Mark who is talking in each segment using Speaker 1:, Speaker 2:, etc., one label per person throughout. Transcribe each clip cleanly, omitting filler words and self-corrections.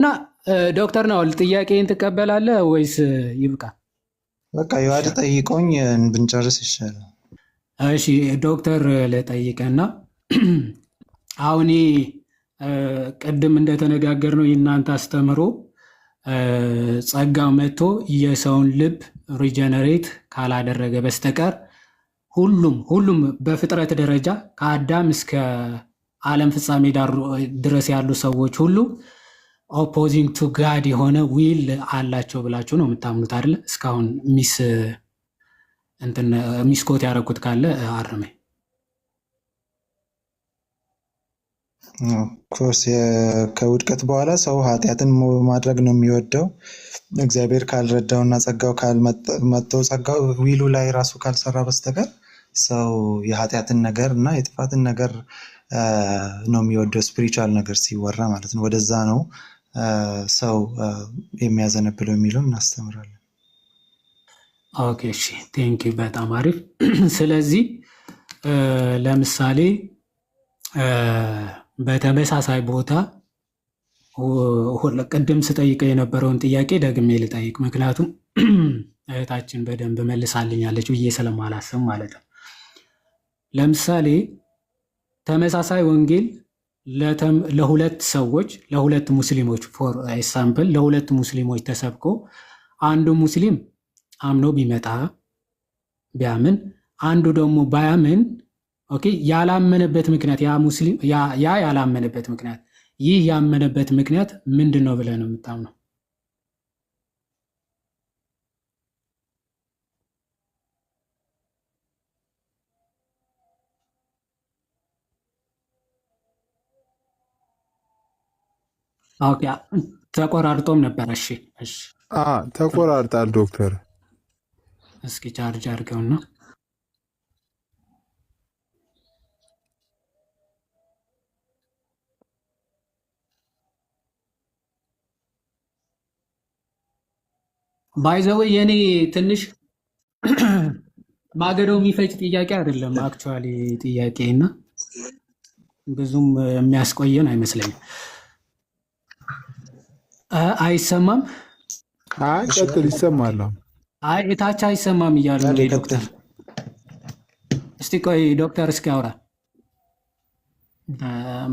Speaker 1: እና ዶክተር ናውል ጥያቄን ትቀበላለህ ወይስ ይብቃ?
Speaker 2: በቃ የዋድ ጠይቆኝ ብንጨርስ ይሻላል።
Speaker 1: እሺ ዶክተር ልጠይቅና አሁን ቅድም እንደተነጋገርነው የእናንተ አስተምሮ ጸጋው መጥቶ የሰውን ልብ ሪጀነሬት ካላደረገ በስተቀር ሁሉም በፍጥረት ደረጃ ከአዳም እስከ ዓለም ፍጻሜ ድረስ ያሉ ሰዎች ሁሉ ኦፖዚንግ ቱ ጋድ የሆነ ዊል አላቸው ብላችሁ ነው የምታምኑት አይደለ? እስካሁን ሚስኮት ያደረኩት ካለ አርመኝ።
Speaker 2: ኮርስ ከውድቀት በኋላ ሰው ኃጢአትን ማድረግ ነው የሚወደው። እግዚአብሔር ካልረዳው እና ጸጋው ካልመጥቶ ጸጋው ዊሉ ላይ ራሱ ካልሰራ በስተቀር ሰው የኃጢአትን ነገር እና የጥፋትን ነገር ነው የሚወደው። ስፒሪቹዋል ነገር ሲወራ ማለት ነው። ወደዛ ነው ሰው የሚያዘነብለው የሚለውን እናስተምራለን።
Speaker 1: ኦኬ እሺ፣ ቴንክ ዩ በጣም አሪፍ። ስለዚህ ለምሳሌ በተመሳሳይ ቦታ ቅድም ስጠይቀ የነበረውን ጥያቄ ደግሜ ልጠይቅ፣ ምክንያቱም እህታችን በደንብ መልሳልኛለች ብዬ ስለማላስብ ማለት ነው። ለምሳሌ ተመሳሳይ ወንጌል ለሁለት ሰዎች ለሁለት ሙስሊሞች ፎር ኤግዛምፕል ለሁለት ሙስሊሞች ተሰብኮ አንዱ ሙስሊም አምኖ ቢያምን አንዱ ደግሞ ባያምን፣ ኦኬ ያላመነበት ምክንያት ያ ያላመነበት ምክንያት ይህ ያመነበት ምክንያት ምንድን ነው ብለህ ነው የምታምነው? ኦኬ ተቆራርጦም ነበር። እሺ
Speaker 3: ተቆራርጣል ዶክተር።
Speaker 1: እስኪ ቻርጅ አድርገውና ባይዘው የኔ ትንሽ ማገዶ የሚፈጅ ጥያቄ አይደለም አክቹዋሊ ጥያቄ እና ብዙም የሚያስቆየን አይመስለኝም። አይሰማም?
Speaker 3: ቀጥል። ይሰማል።
Speaker 1: እታች አይሰማም እያሉ ነው ዶክተር። እስቲ ቆይ ዶክተር እስኪ አውራ።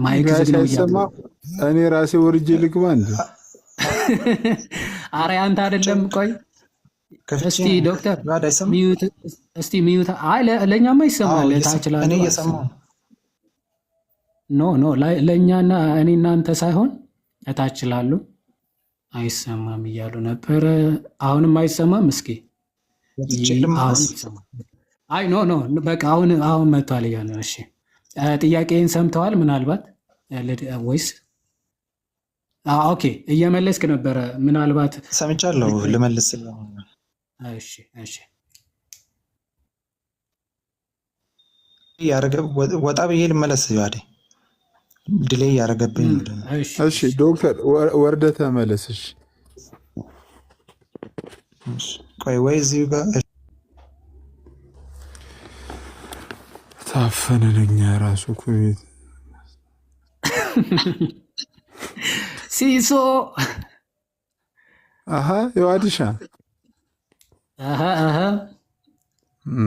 Speaker 1: ማይክ ዝግ ነው እያሉ
Speaker 3: እኔ ራሴ ወርጄ ልግባ እንዴ?
Speaker 1: አረ አንተ አይደለም። ቆይ እስቲ ዶክተር ሚዩት፣ እስቲ ሚዩት። አይ ለእኛማ ይሰማል። እታች ላይ እኔ እየሰማሁ ኖ ለእኛና እኔ እናንተ ሳይሆን እታች ላሉ አይሰማም እያሉ ነበረ። አሁንም አይሰማም። እስኪ አይ ኖ በቃ አሁን መጥቷል እያሉ ነው። እሺ ጥያቄን ሰምተዋል ምናልባት ወይስ? ኦኬ እየመለስክ ነበረ ምናልባት።
Speaker 2: ሰምቻለሁ ልመልስ።
Speaker 1: እሺ
Speaker 2: ወጣ ብዬ ልመለስ። ዋዴ ድሌ እያደረገብኝ።
Speaker 3: እሺ ዶክተር ወርደ ተመለስሽ።
Speaker 2: ቆይ ወይ እዚሁ ጋር
Speaker 3: ታፈነን እኛ ራሱ ኩቤት
Speaker 1: ሲሶ
Speaker 3: የዋዲሻ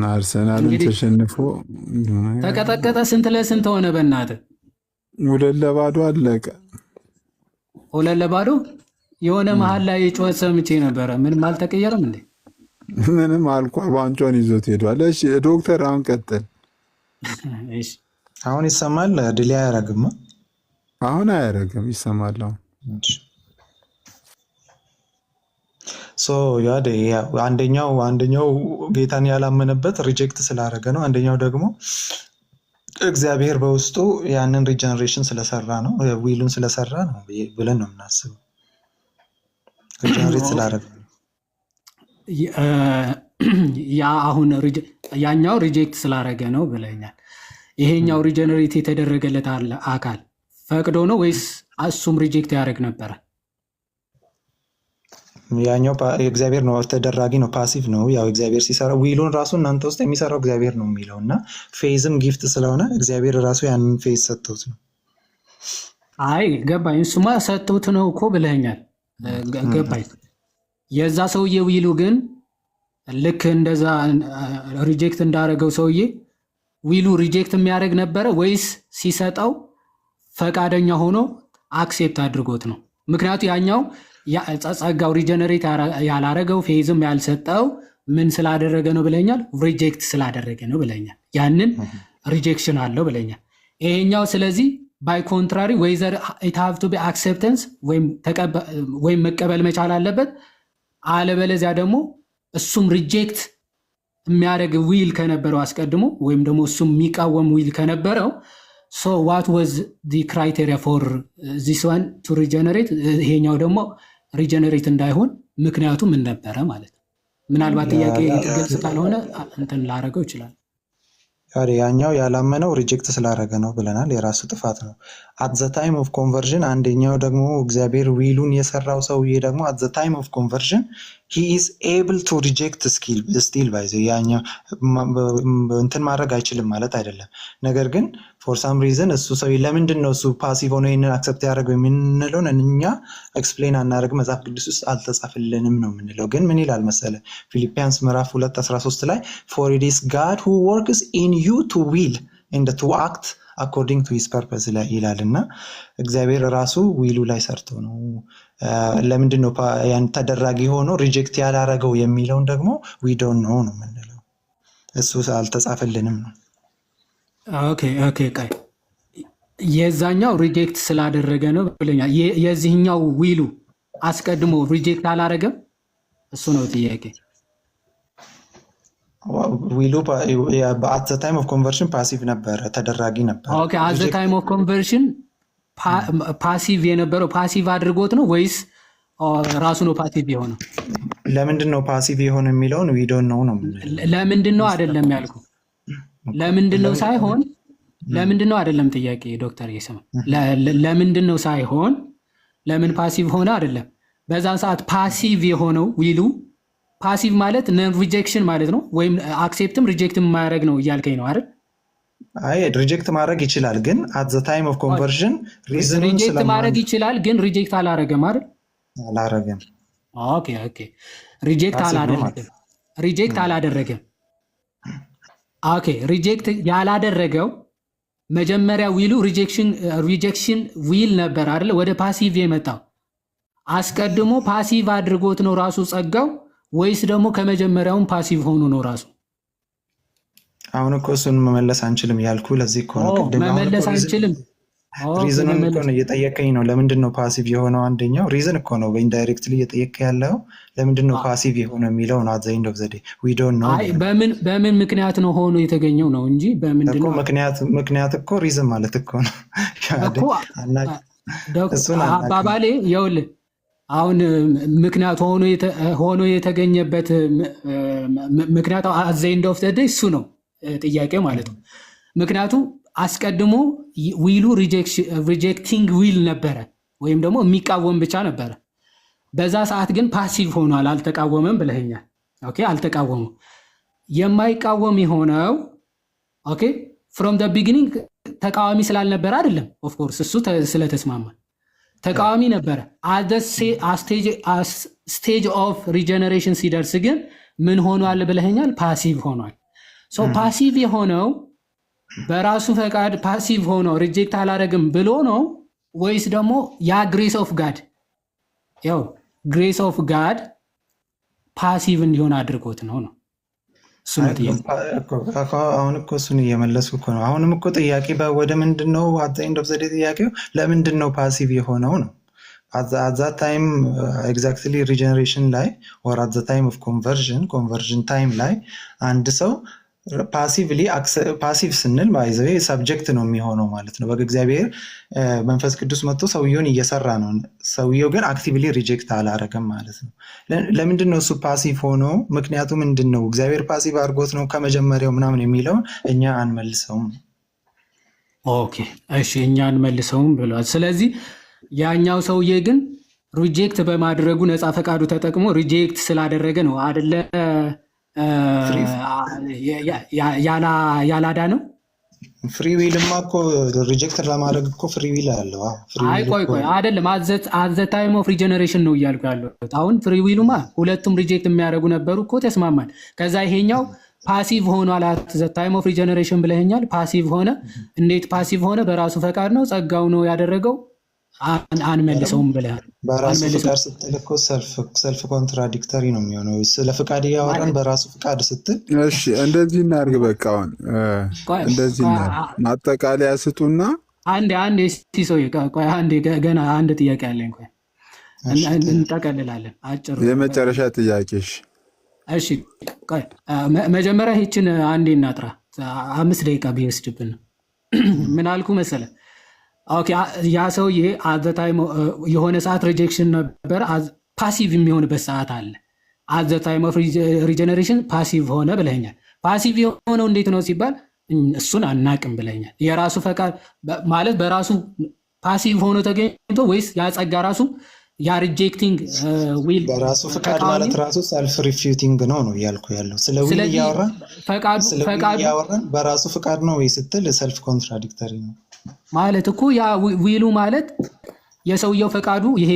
Speaker 3: አርሰናልን ተሸንፎ
Speaker 1: ተቀጠቀጠ። ስንት ለስንት ሆነ? በእናትህ
Speaker 3: 2-0 አለቀ።
Speaker 1: 2-0 የሆነ መሀል ላይ የጩኸት ሰምቼ ነበረ። ምንም አልተቀየረም እንዴ?
Speaker 3: ምንም አልኳ። ባንጮን ይዞት ሄዷል። እሺ ዶክተር አሁን ቀጥል።
Speaker 2: አሁን ይሰማል? ድል አያረግም?
Speaker 3: አሁን አያረግም፣ ይሰማል አሁን።
Speaker 2: አንደኛው ጌታን ያላመነበት ሪጀክት ስላደረገ ነው። አንደኛው ደግሞ እግዚአብሔር በውስጡ ያንን ሪጀነሬሽን ስለሰራ ነው፣ ዊሉን ስለሰራ ነው ብለን ነው የምናስበው። ሪጀነሬት ስላደረገ
Speaker 1: ያኛው ሪጀክት ስላደረገ ነው ብለኛል። ይሄኛው ሪጀነሬት የተደረገለት አካል ፈቅዶ ነው ወይስ እሱም ሪጀክት ያደረግ ነበረ?
Speaker 2: ያኛው እግዚአብሔር ነው፣ ተደራጊ ነው፣ ፓሲቭ ነው። ያው እግዚአብሔር ሲሰራ ዊሉን ራሱ እናንተ ውስጥ የሚሰራው እግዚአብሔር ነው የሚለው እና ፌዝም ጊፍት ስለሆነ እግዚአብሔር ራሱ ያንን ፌዝ ሰጥቶት ነው።
Speaker 1: አይ ገባኝ። እሱማ ሰጥቶት ነው እኮ ብለኸኛል። ገባኝ። የዛ ሰውዬ ዊሉ ግን ልክ እንደዛ ሪጀክት እንዳደረገው ሰውዬ ዊሉ ሪጀክት የሚያደርግ ነበረ ወይስ ሲሰጠው ፈቃደኛ ሆኖ አክሴፕት አድርጎት ነው? ምክንያቱ ያኛው ጸጋው ሪጀነሬት ያላረገው ፌዝም ያልሰጠው ምን ስላደረገ ነው ብለኛል? ሪጀክት ስላደረገ ነው ብለኛል። ያንን ሪጀክሽን አለው ብለኛል። ይሄኛው ስለዚህ ባይ ኮንትራሪ ወይዘር ኢት ሃቭ ቱ ቢ አክሴፕተንስ ወይም መቀበል መቻል አለበት፣ አለበለዚያ ደግሞ እሱም ሪጀክት የሚያደርግ ዊል ከነበረው አስቀድሞ ወይም ደግሞ እሱም የሚቃወም ዊል ከነበረው ሶ ዋት ዋዝ ዲ ክራይቴሪያ ፎር ዚስ ዋን ቱ ሪጀነሬት፣ ይሄኛው ደግሞ ሪጀነሬት እንዳይሆን ምክንያቱ ምን ነበረ ማለት ነው? ምናልባት ጥያቄ ግልጽ ካልሆነ እንትን ላደረገው ይችላል።
Speaker 2: ያኛው ያላመነው ሪጀክት ስላደረገ ነው ብለናል። የራሱ ጥፋት ነው። አት ዘ ታይም ኦፍ ኮንቨርዥን አንደኛው ደግሞ እግዚአብሔር ዊሉን የሰራው ሰውዬ ደግሞ አት ዘ ታይም ኦፍ ኮንቨርዥን ሂ ኢዝ ኤብል ቱ ሪጀክት ስቲል ባይዘ ያኛው እንትን ማድረግ አይችልም ማለት አይደለም። ነገር ግን ፎር ሳም ሪዝን እሱ ሰው ለምንድን ነው እሱ ፓሲቭ ሆኖ ይህንን አክሰፕት ያደረገው የምንለውን እኛ ኤክስፕሌን አናደርግ፣ መጽሐፍ ቅዱስ ውስጥ አልተጻፍልንም ነው የምንለው። ግን ምን ይላል መሰለ ፊልጵያንስ ምዕራፍ 2:13 ላይ ፎር ኢት ኢዝ ጋድ ሁ ወርክስ ኢን ዩ ቱ ዊል ኤንድ ቱ አክት አኮርዲንግ ቱ ሂዝ ፐርፐስ ይላል እና እግዚአብሔር ራሱ ዊሉ ላይ ሰርቶ ነው። ለምንድን ነው ያን ተደራጊ ሆኖ ሪጀክት ያላረገው የሚለውን ደግሞ ዊ ዶንት ኖው ነው የምንለው። እሱ አልተጻፈልንም ነው።
Speaker 1: ኦኬ ቃይ የዛኛው ሪጀክት ስላደረገ ነው ብለኛል። የዚህኛው ዊሉ አስቀድሞ ሪጀክት አላረገም? እሱ ነው ጥያቄ።
Speaker 2: ዊሉ አት ዘ ታይም ኦፍ ኮንቨርሽን ፓሲቭ ነበረ፣ ተደራጊ ነበረ።
Speaker 1: ኦኬ አት ዘ ታይም ኦፍ ኮንቨርሽን ፓሲቭ የነበረው ፓሲቭ አድርጎት ነው ወይስ ራሱ ነው ፓሲቭ የሆነው?
Speaker 2: ለምንድን ነው ፓሲቭ የሆነ የሚለውን ዊ ዶንት ኖው ነው።
Speaker 1: ለምንድን ነው አይደለም ያልኩ። ለምንድን ነው ሳይሆን ለምንድን ነው አይደለም ጥያቄ ዶክተር ይስማ። ለምንድን ነው ሳይሆን ለምን ፓሲቭ ሆነ አይደለም። በዛን ሰዓት ፓሲቭ የሆነው ዊሉ ፓሲቭ ማለት ነን ሪጀክሽን ማለት ነው፣ ወይም አክሴፕትም ሪጀክትም የማያደርግ ነው እያልከኝ ነው አይደል?
Speaker 2: አይ ሪጀክት ማድረግ ይችላል፣ ግን አት ዘ ታይም ኦፍ ኮንቨርዥን
Speaker 1: ሪጀክት ማድረግ ይችላል፣ ግን ሪጀክት አላረገም አይደል?
Speaker 2: አላረገም።
Speaker 1: ኦኬ ሪጀክት አላደረገም። ኦኬ ሪጀክት ያላደረገው መጀመሪያ ዊሉ ሪጀክሽን ዊል ነበር አይደል? ወደ ፓሲቭ የመጣው አስቀድሞ ፓሲቭ አድርጎት ነው ራሱ ጸጋው ወይስ ደግሞ ከመጀመሪያውም ፓሲቭ ሆኖ ነው ራሱ?
Speaker 2: አሁን እኮ እሱን መመለስ አንችልም ያልኩ ለዚህ እኮ ነው።
Speaker 1: መመለስ አንችልም።
Speaker 2: ሪዝኑን እኮ ነው እየጠየቀኝ ነው። ለምንድን ነው ፓሲቭ የሆነው? አንደኛው ሪዝን እኮ ነው ኢንዳይሬክትሊ እየጠየቀ ያለው ለምንድን ነው ፓሲቭ የሆነ የሚለው ነው። አት ዘ ኤንድ ኦፍ ዘ ዴይ ዊ ዶንት ኖ።
Speaker 1: በምን ምክንያት ነው ሆኖ የተገኘው ነው እንጂ በምንድን ነው
Speaker 2: ምክንያት እኮ ሪዝን ማለት እኮ ነው
Speaker 1: አባባሌ። ይኸውልህ አሁን ምክንያት ሆኖ የተገኘበት ምክንያቱ አት ዘ ኤንድ ኦፍ ዘ ዴይ እሱ ነው ጥያቄው ማለት ነው። ምክንያቱ አስቀድሞ ዊሉ ሪጀክቲንግ ዊል ነበረ ወይም ደግሞ የሚቃወም ብቻ ነበረ። በዛ ሰዓት ግን ፓሲቭ ሆኗል፣ አልተቃወመም ብለኸኛል። ኦኬ አልተቃወመም። የማይቃወም የሆነው ኦኬ ፍሮም ደ ቢጊኒንግ ተቃዋሚ ስላልነበረ አይደለም። ኦፍኮርስ እሱ ስለተስማማ ተቃዋሚ ነበረ። ስቴጅ ኦፍ ሪጀነሬሽን ሲደርስ ግን ምን ሆኗል ብለኸኛል? ፓሲቭ ሆኗል። ሶ ፓሲቭ የሆነው በራሱ ፈቃድ ፓሲቭ ሆኖ ሪጀክት አላረግም ብሎ ነው ወይስ ደግሞ ያ ግሬስ ኦፍ ጋድ ያው ግሬስ ኦፍ ጋድ ፓሲቭ እንዲሆን አድርጎት ነው?
Speaker 2: አሁን እኮ እሱን እየመለስኩ እኮ ነው። አሁንም እኮ ጥያቄ ወደ ምንድን ነው አት ዘ ኤንድ ኦፍ ዘ ዴይ ጥያቄው ለምንድን ነው ፓሲቭ የሆነው ነው። አት ዛት ታይም ኤግዛክትሊ ሪጀነሬሽን ላይ ኦር አት ዘ ታይም ኦፍ ኮንቨርዥን ታይም ላይ አንድ ሰው ፓሲቭ ስንል ባይዘዌ ሰብጀክት ነው የሚሆነው ማለት ነው። በእግዚአብሔር መንፈስ ቅዱስ መጥቶ ሰውየውን እየሰራ ነው። ሰውየው ግን አክቲቭሊ ሪጀክት አላረገም ማለት ነው። ለምንድን ነው እሱ ፓሲቭ ሆኖ? ምክንያቱ ምንድን ነው? እግዚአብሔር ፓሲቭ አድርጎት ነው ከመጀመሪያው ምናምን የሚለውን እኛ አንመልሰውም።
Speaker 1: ኦኬ እሺ፣ እኛ አንመልሰውም ብለዋል። ስለዚህ ያኛው ሰውዬ ግን ሪጀክት በማድረጉ ነፃ ፈቃዱ ተጠቅሞ ሪጀክት ስላደረገ ነው አይደለ ያላዳ ነው።
Speaker 2: ፍሪ ዊልማ እኮ ሪጀክት ለማድረግ እኮ ፍሪ ዊል አለው። ፍሪ
Speaker 1: አይ
Speaker 2: ዊል
Speaker 1: ቆይ
Speaker 2: እኮ
Speaker 1: ቆይ አይደለም፣ አዘ ታይም ኦፍ ሪጀነሬሽን ነው እያልኩ ያለሁት። አሁን ፍሪ ዊሉማ ሁለቱም ሪጀክት የሚያደርጉ ነበሩ እኮ ተስማማል። ከዛ ይሄኛው ፓሲቭ ሆኗል። አዘ ታይም ኦፍ ሪጀነሬሽን ብለኸኛል። ፓሲቭ ሆነ። እንዴት ፓሲቭ ሆነ? በራሱ ፈቃድ ነው፣ ጸጋው ነው ያደረገው። አንመልሰውም ብለሃል።
Speaker 2: በራሱ ፍቃድ ስትል እኮ ሰልፍ ኮንትራዲክተሪ ነው የሚሆነው። ስለ ፍቃድ እያወራን በራሱ ፍቃድ ስትል፣
Speaker 3: እሺ እንደዚህ እናድርግ። በቃ አሁን እንደዚህ ማጠቃለያ ስጡና
Speaker 1: አንዴ ሲሶ ቆይ አንዴ ገና አንድ ጥያቄ አለኝ። ቆይ እንጠቀልላለን። አጭሩ
Speaker 3: የመጨረሻ ጥያቄ።
Speaker 1: እሺ ቆይ መጀመሪያ ይህችን አንዴ እናጥራ። 5 ደቂቃ ቢወስድብን ምን አልኩ መሰለ? ኦኬ ያ ሰውዬ አት ዘ ታይም የሆነ ሰዓት ሪጀክሽን ነበር፣ ፓሲቭ የሚሆንበት ሰዓት አለ። አት ዘ ታይም ኦፍ ሪጀነሬሽን ፓሲቭ ሆነ ብለኛል። ፓሲቭ የሆነው እንዴት ነው ሲባል እሱን አናቅም ብለኛል። የራሱ ፈቃድ ማለት በራሱ ፓሲቭ ሆኖ ተገኝቶ ወይስ ያጸጋ ራሱ ያ ሪጀክቲንግ ዊል
Speaker 2: በራሱ ፈቃድ ማለት ራሱ ሰልፍ ሪፊዩቲንግ ነው እያልኩ ያለው። ስለ ዊል እያወራን ፈቃዱ በራሱ ፈቃድ ነው ወይ ስትል ሰልፍ ኮንትራዲክተሪ ነው
Speaker 1: ማለት እኮ። ያ ዊሉ ማለት የሰውየው ፈቃዱ ይሄ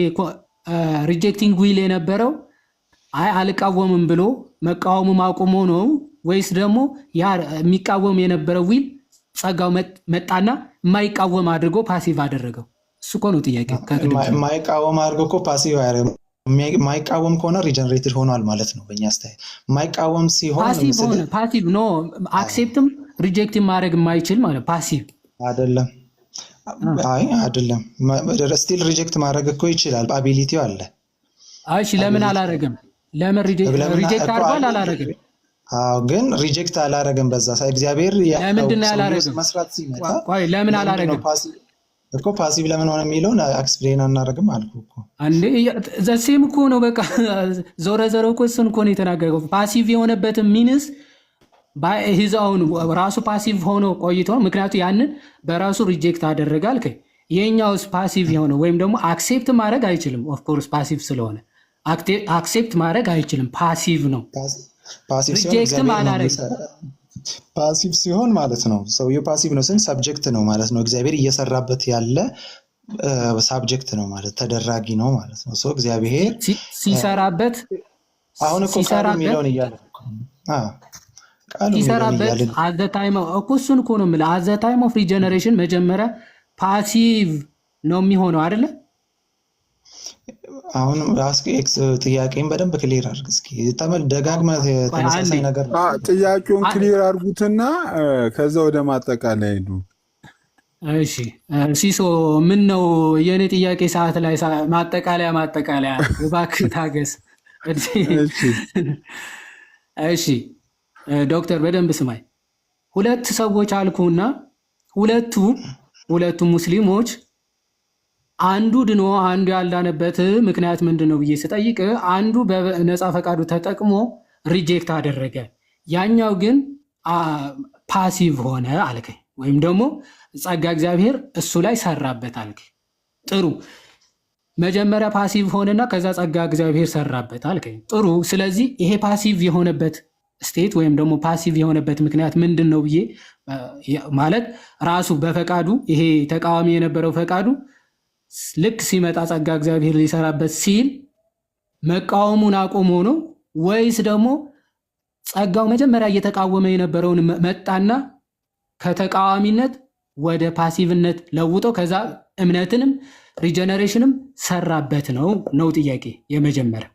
Speaker 1: ሪጀክቲንግ ዊል የነበረው አይ አልቃወምም ብሎ መቃወሙ ማቆሙ ነው ወይስ ደግሞ ያ የሚቃወም የነበረው ዊል ጸጋው መጣና የማይቃወም አድርጎ ፓሲቭ አደረገው? እሱ እኮ ነው ጥያቄ።
Speaker 2: የማይቃወም አድርጎ እኮ ፓሲቭ አያደርግም። የማይቃወም ከሆነ ሪጀነሬትድ ሆኗል ማለት ነው በእኛ አስተያየት። የማይቃወም ሲሆን
Speaker 1: ፓሲቭ ኖ አክሴፕትም ሪጀክትም ማድረግ የማይችል ማለት ፓሲቭ አይደለም።
Speaker 2: አይደለም ስቲል ሪጀክት ማድረግ እኮ ይችላል፣ አቢሊቲው አለ።
Speaker 1: እሺ ለምን አላረገም? ለምን ሪጀክት አድርጓል? አላረገም።
Speaker 2: ግን ሪጀክት አላረገም። በዛ እግዚአብሔር
Speaker 1: ለምንድን ነው ያላረገም?
Speaker 2: መስራት ሲመጣ
Speaker 1: ለምን አላረገም
Speaker 2: እኮ ፓሲቭ ለምን ሆነ የሚለውን ኤክስፕሌን አናደርግም አልኩ እኮ።
Speaker 1: አንዴ ዘሴም እኮ ነው በቃ ዞረ እኮ እሱን እኮ ነው የተናገረው። ፓሲቭ የሆነበትን ሚንስ ሂዛውን ራሱ ፓሲቭ ሆኖ ቆይቶ፣ ምክንያቱ ያንን በራሱ ሪጀክት አደረገ አልከኝ። የኛውስ ፓሲቭ የሆነው ወይም ደግሞ አክሴፕት ማድረግ አይችልም። ኦፍኮርስ ፓሲቭ ስለሆነ አክሴፕት ማድረግ አይችልም፣ ፓሲቭ ነው። ሪጀክትም አላደረገም።
Speaker 2: ፓሲቭ ሲሆን ማለት ነው ሰውየው ፓሲቭ ነው ስን ሰብጀክት ነው ማለት ነው። እግዚአብሔር እየሰራበት ያለ ሳብጀክት ነው ማለት ተደራጊ ነው ማለት ነው። ሶ እግዚአብሔር
Speaker 1: ሲሰራበት
Speaker 2: አሁን እኮ ቃሉ የሚለውን እያለ
Speaker 1: ሲሰራበት አት ዘ ታይም እኮ እሱን እኮ ነው የምልህ። አት ዘ ታይም ኦፍ ሪጀነሬሽን መጀመሪያ ፓሲቭ ነው የሚሆነው አይደለ?
Speaker 2: አሁን ጥያቄን በደንብ ክሊር አድርግ እስኪ። ደጋግመህ ተመሳሳይ ነገር
Speaker 3: ጥያቄውን ክሊር አድርጉትና ከዛ ወደ ማጠቃለያ ሄዱ።
Speaker 1: እሺ ሲሶ ምን ነው የኔ ጥያቄ ሰዓት ላይ ማጠቃለያ እባክህ ታገስ። እሺ ዶክተር በደንብ ስማኝ። 2 ሰዎች አልኩና ሁለቱ ሙስሊሞች አንዱ ድኖ አንዱ ያልዳነበት ምክንያት ምንድን ነው ብዬ ስጠይቅ አንዱ በነፃ ፈቃዱ ተጠቅሞ ሪጀክት አደረገ፣ ያኛው ግን ፓሲቭ ሆነ አልከኝ። ወይም ደግሞ ጸጋ እግዚአብሔር እሱ ላይ ሰራበት አልከኝ። ጥሩ፣ መጀመሪያ ፓሲቭ ሆነና ከዛ ጸጋ እግዚአብሔር ሰራበት አልከኝ። ጥሩ። ስለዚህ ይሄ ፓሲቭ የሆነበት ስቴት ወይም ደግሞ ፓሲቭ የሆነበት ምክንያት ምንድን ነው ብዬ ማለት ራሱ በፈቃዱ ይሄ ተቃዋሚ የነበረው ፈቃዱ ልክ ሲመጣ ጸጋ እግዚአብሔር ሊሰራበት ሲል መቃወሙን አቆሞ ነው ወይስ ደግሞ ጸጋው መጀመሪያ እየተቃወመ የነበረውን መጣና ከተቃዋሚነት ወደ ፓሲቭነት ለውጦ ከዛ እምነትንም ሪጀነሬሽንም ሰራበት ነው ጥያቄ የመጀመሪያ።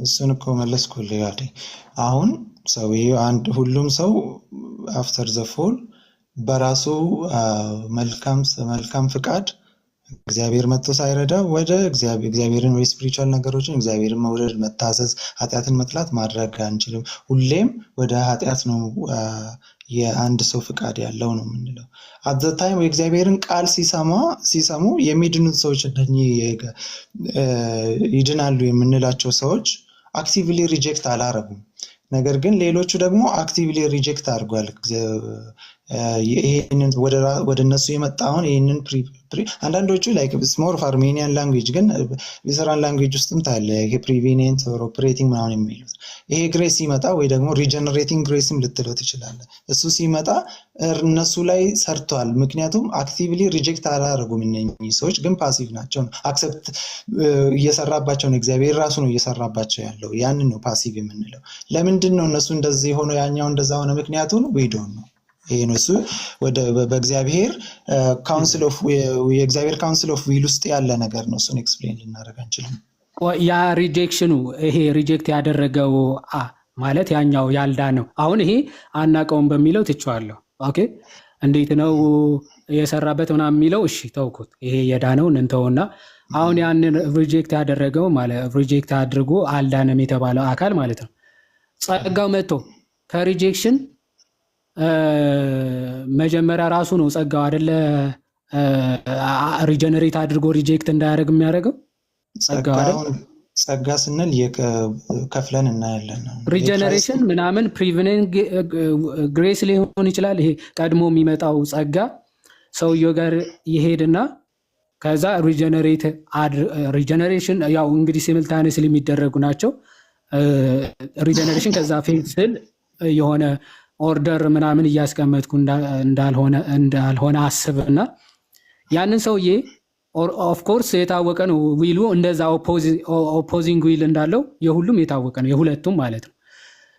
Speaker 2: እሱን እኮ መለስኩልህ። አሁን ሁሉም ሰው አፍተር ዘ ፎል በራሱ መልካም ፍቃድ እግዚአብሔር መጥቶ ሳይረዳ ወደ እግዚአብሔርን ወይ ስፒሪቹዋል ነገሮችን እግዚአብሔርን መውደድ፣ መታዘዝ፣ ኃጢአትን መጥላት ማድረግ አንችልም። ሁሌም ወደ ኃጢአት ነው የአንድ ሰው ፍቃድ ያለው ነው የምንለው። አት ዘ ታይም የእግዚአብሔርን ቃል ሲሰሙ የሚድኑት ሰዎች ይድናሉ የምንላቸው ሰዎች አክቲቭሊ ሪጀክት አላረጉም። ነገር ግን ሌሎቹ ደግሞ አክቲቭሊ ሪጀክት አድርጓል። ይሄንን ወደ እነሱ የመጣውን ይሄንን አንዳንዶቹ ላይክ ሞር ኦፍ አርሜኒያን ላንጉዌጅ ግን ሉተራን ላንጉዌጅ ውስጥም ታለ ይሄ ፕሪቪኒየንት ኦር ኦፕሬቲንግ ምናምን የሚሉት ይሄ ግሬስ ሲመጣ ወይ ደግሞ ሪጀነሬቲንግ ግሬስም ልትለው ትችላለህ። እሱ ሲመጣ እነሱ ላይ ሰርቷል። ምክንያቱም አክቲቭሊ ሪጀክት አላደረጉም እነኚህ ሰዎች፣ ግን ፓሲቭ ናቸው። አክሰፕት እየሰራባቸው ነው፣ እግዚአብሔር ራሱ ነው እየሰራባቸው ያለው። ያንን ነው ፓሲቭ የምንለው። ለምንድን ነው እነሱ እንደዚህ ሆነው ያኛው እንደዛ ሆነ? ምክንያቱም ዊዶን ነው ይሄ ነው። እሱ በእግዚአብሔር ካውንስል ኦፍ የእግዚአብሔር ካውንስል ኦፍ ዊል ውስጥ ያለ ነገር ነው። እሱን ኤክስፕሌን ልናደርግ አንችልም።
Speaker 1: ያ ሪጀክሽኑ ይሄ ሪጀክት ያደረገው ማለት ያኛው ያልዳ ነው። አሁን ይሄ አናቀውም በሚለው ትቼዋለሁ። ኦኬ እንዴት ነው የሰራበት ምናምን የሚለው እሺ ተውኩት። ይሄ የዳነውን እንተውና አሁን ያንን ሪጀክት ያደረገው ማለት ሪጀክት አድርጎ አልዳንም የተባለው አካል ማለት ነው። ጸጋው መጥቶ ከሪጀክሽን መጀመሪያ ራሱ ነው ጸጋው አይደለ ሪጀነሬት አድርጎ ሪጀክት እንዳያደርግ የሚያደርገው ጸጋው አይደል?
Speaker 2: ጸጋ ስንል ከፍለን እናያለን።
Speaker 1: ሪጀነሬሽን ምናምን ፕሪቪኒንግ ግሬስ ሊሆን ይችላል። ይሄ ቀድሞ የሚመጣው ጸጋ ሰውየው ጋር ይሄድና ከዛ ሪጀነሬሽን ያው እንግዲህ ሲምልታኔስሊ የሚደረጉ ናቸው። ሪጀነሬሽን ከዛ ፌስል የሆነ ኦርደር ምናምን እያስቀመጥኩ እንዳልሆነ አስብና ያንን ሰውዬ ኦፍኮርስ የታወቀ ነው ዊሉ እንደዛ ኦፖዚንግ ዊል እንዳለው የሁሉም የታወቀ ነው፣ የሁለቱም ማለት ነው።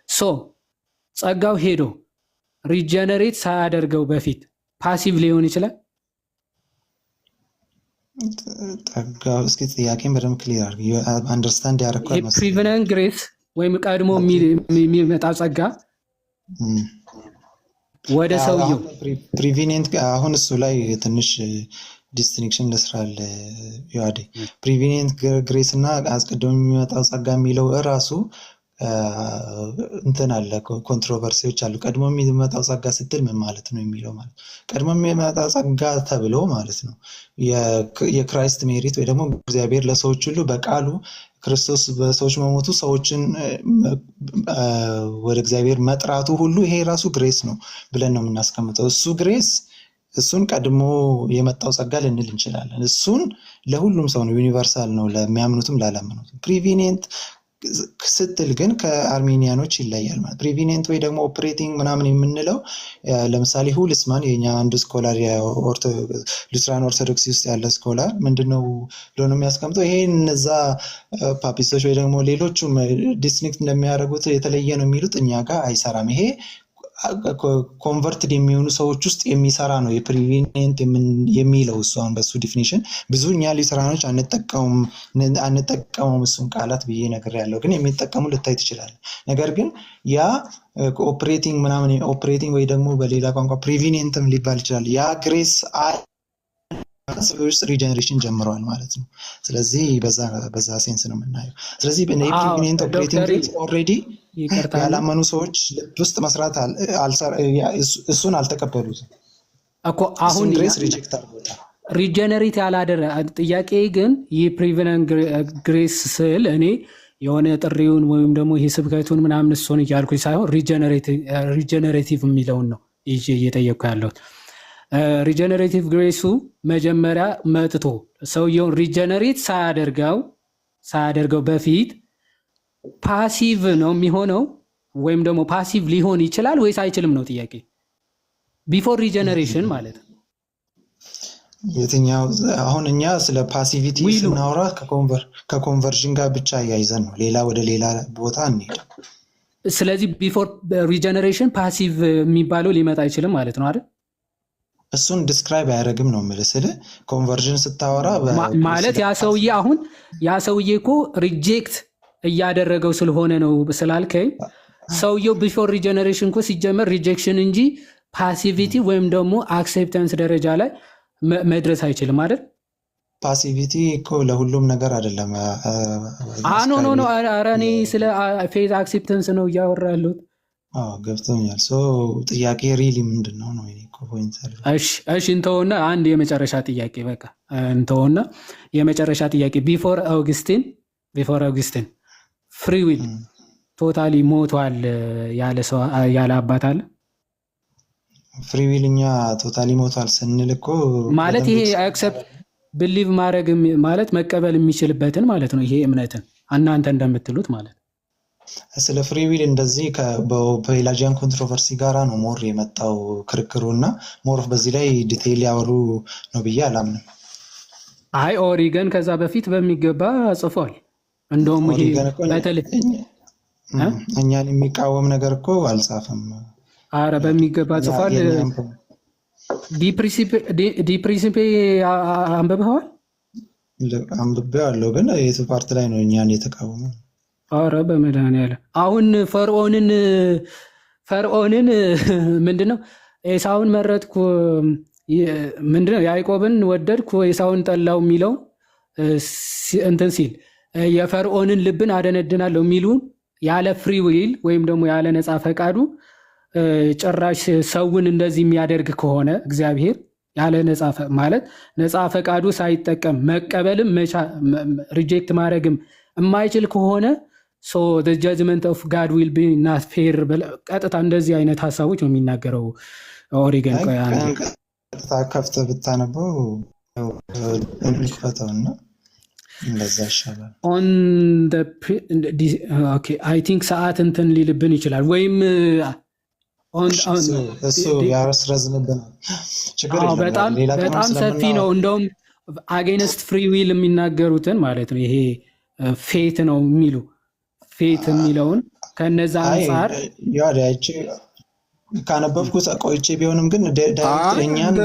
Speaker 1: ሶ ጸጋው ሄዶ ሪጀነሬት ሳያደርገው በፊት ፓሲቭ ሊሆን ይችላል።
Speaker 2: ጸጋው እስኪ ጥያቄን በደንብ ክሊር አድርግ። አንደርስታንድ ያደረኳል መሰለኝ።
Speaker 1: ፕሪቪነንት ግሬስ ወይም ቀድሞ የሚመጣ ጸጋ ወደ ሰውየው
Speaker 2: ፕሪቪኒየንት አሁን እሱ ላይ ትንሽ ዲስቲንክሽን ለስራል ያዴ ፕሪቪኒየንት ግሬስ እና አስቀድሞ የሚመጣው ጸጋ የሚለው እራሱ እንትን አለ፣ ኮንትሮቨርሲዎች አሉ። ቀድሞ የሚመጣው ጸጋ ስትል ምን ማለት ነው የሚለው ማለት ቀድሞ የሚመጣው ጸጋ ተብሎ ማለት ነው የክራይስት ሜሪት ወይ ደግሞ እግዚአብሔር ለሰዎች ሁሉ በቃሉ ክርስቶስ በሰዎች መሞቱ ሰዎችን ወደ እግዚአብሔር መጥራቱ ሁሉ ይሄ ራሱ ግሬስ ነው ብለን ነው የምናስቀምጠው። እሱ ግሬስ እሱን ቀድሞ የመጣው ጸጋ ልንል እንችላለን። እሱን ለሁሉም ሰው ነው፣ ዩኒቨርሳል ነው፣ ለሚያምኑትም ላላምኑትም። ፕሪቪኒየንት ስትል ግን ከአርሜኒያኖች ይለያል ማለት ፕሪቪኒየንት ወይ ደግሞ ኦፕሬቲንግ ምናምን የምንለው ለምሳሌ ሁልስማን የኛ አንዱ ስኮላር ሉትራን ኦርቶዶክስ ውስጥ ያለ ስኮላር ምንድነው ብሎ ነው የሚያስቀምጠው? ይሄ እነዛ ፓፒስቶች ወይ ደግሞ ሌሎቹም ዲስቲንክት እንደሚያደርጉት የተለየ ነው የሚሉት እኛ ጋር አይሰራም። ይሄ ኮንቨርትድ የሚሆኑ ሰዎች ውስጥ የሚሰራ ነው የፕሪቪኒየንት የሚለው እሱ። አሁን በሱ ዲፊኒሽን ብዙ እኛ ሉተራኖች አንጠቀመውም እሱን ቃላት ብዬ ነገር ያለው ግን የሚጠቀሙ ልታይ ትችላል። ነገር ግን ያ ኦፕሬቲንግ ምናምን ኦፕሬቲንግ ወይ ደግሞ በሌላ ቋንቋ ፕሪቪኒየንትም ሊባል ይችላል። ያ ግሬስ ውስጥ ሪጀነሬሽን ጀምረዋል ማለት ነው። ስለዚህ በዛ ሴንስ ነው የምናየው። ስለዚህ ፕሪቪኒየንት ኦፕሬቲንግ ግሬስ ኦልሬዲ ያላመኑ ሰዎች ልብ ውስጥ መስራት እሱን አልተቀበሉትም
Speaker 1: እኮ አሁን
Speaker 2: ግሬስ ሪጀክት አድርጎታል።
Speaker 1: ሪጀነሬት ያላደረ ጥያቄ ግን ይህ ፕሪቪኒየንት ግሬስ ስል እኔ የሆነ ጥሪውን ወይም ደግሞ ይህ ስብከቱን ምናምን እሱን እያልኩኝ ሳይሆን ሪጀነሬቲቭ የሚለውን ነው እየጠየቅኩ ያለሁት። ሪጀነሬቲቭ ግሬሱ መጀመሪያ መጥቶ ሰውየውን ሪጀነሬት ሳያደርገው በፊት ፓሲቭ ነው የሚሆነው ወይም ደግሞ ፓሲቭ ሊሆን ይችላል ወይስ አይችልም ነው ጥያቄ። ቢፎር ሪጀነሬሽን ማለት ነው።
Speaker 2: የትኛው አሁን እኛ ስለ ፓሲቪቲ ስናወራ ከኮንቨርዥን ጋር ብቻ እያይዘን ነው፣ ሌላ ወደ ሌላ ቦታ እንሄድም።
Speaker 1: ስለዚህ ቢፎር ሪጀነሬሽን ፓሲቭ የሚባለው ሊመጣ አይችልም ማለት ነው አይደል?
Speaker 2: እሱን ዲስክራይብ አያደርግም ነው የምልህ። ስለ ኮንቨርዥን ስታወራ
Speaker 1: ማለት ያ ሰውዬ እኮ ሪጀክት እያደረገው ስለሆነ ነው ስላልከኝ፣ ሰውየው ቢፎር ሪጀነሬሽን እኮ ሲጀመር ሪጀክሽን እንጂ ፓሲቪቲ ወይም ደግሞ አክሴፕታንስ ደረጃ ላይ መድረስ አይችልም አይደል?
Speaker 2: ፓሲቪቲ እኮ ለሁሉም ነገር አይደለም።
Speaker 1: ኖ ኧረ እኔ ስለ ፌዝ አክሴፕታንስ ነው እያወራ ያለሁት።
Speaker 2: ገብቶኛል። ጥያቄ ሪሊ ምንድን ነው ነው?
Speaker 1: እሺ እንተውና አንድ የመጨረሻ ጥያቄ በቃ እንተውና የመጨረሻ ጥያቄ ቢፎር አውግስቲን ፍሪ ዊል ቶታሊ ሞቷል ያለ አባት አለ?
Speaker 2: ፍሪ ዊል እኛ ቶታሊ ሞቷል ስንል እኮ
Speaker 1: ማለት ይሄ አክሰፕት ብሊቭ ማድረግ ማለት መቀበል የሚችልበትን ማለት ነው። ይሄ እምነትን እናንተ እንደምትሉት ማለት
Speaker 2: ስለ ፍሪ ዊል እንደዚህ በፔላጂያን ኮንትሮቨርሲ ጋራ ነው ሞር የመጣው ክርክሩ እና ሞር በዚህ ላይ ዲቴይል ያወሩ ነው ብዬ አላምንም።
Speaker 1: አይ ኦሪገን ከዛ በፊት በሚገባ ጽፏል። እንደውም ይሄ በተለይ
Speaker 2: እኛን የሚቃወም ነገር እኮ አልጻፈም።
Speaker 1: አረ በሚገባ ጽፏል። ዲፕሪንሲፔ አንብበዋል?
Speaker 2: አንብቤዋለሁ፣ ግን የቱ ፓርት ላይ ነው እኛን የተቃወመው?
Speaker 1: አረ በመድኃኒዓለም አሁን ፈርዖንን ምንድነው ኤሳውን መረጥኩ ምንድነው ያዕቆብን ወደድኩ ኤሳውን ጠላው የሚለው እንትን ሲል የፈርዖንን ልብን አደነድናለሁ የሚሉን ያለ ፍሪ ዊል ወይም ደግሞ ያለ ነፃ ፈቃዱ ጭራሽ ሰውን እንደዚህ የሚያደርግ ከሆነ እግዚአብሔር ያለ ማለት ነፃ ፈቃዱ ሳይጠቀም መቀበልም ሪጀክት ማድረግም የማይችል ከሆነ ሶ the judgment of God will be not fair ቀጥታ እንደዚህ አይነት ሀሳቦች ነው የሚናገረው ኦሪገን።
Speaker 2: ቀጥታ ከፍተህ ብታነበው እንፈተውና እንደዛ ይሻላል።
Speaker 1: on the okay I think ሰዓት እንትን ሊልብን ይችላል ወይም
Speaker 2: እሱ ያስረዝምብናል። ችግር የለም።
Speaker 1: በጣም ሰፊ ነው። እንደውም አጌንስት ፍሪ ዊል የሚናገሩትን ማለት ነው። ይሄ ፌት ነው የሚሉ ፌት የሚለውን ከነዛ አንጻር
Speaker 2: ካነበብኩ ቆይቼ ቢሆንም ግን ዳይሬክተኛን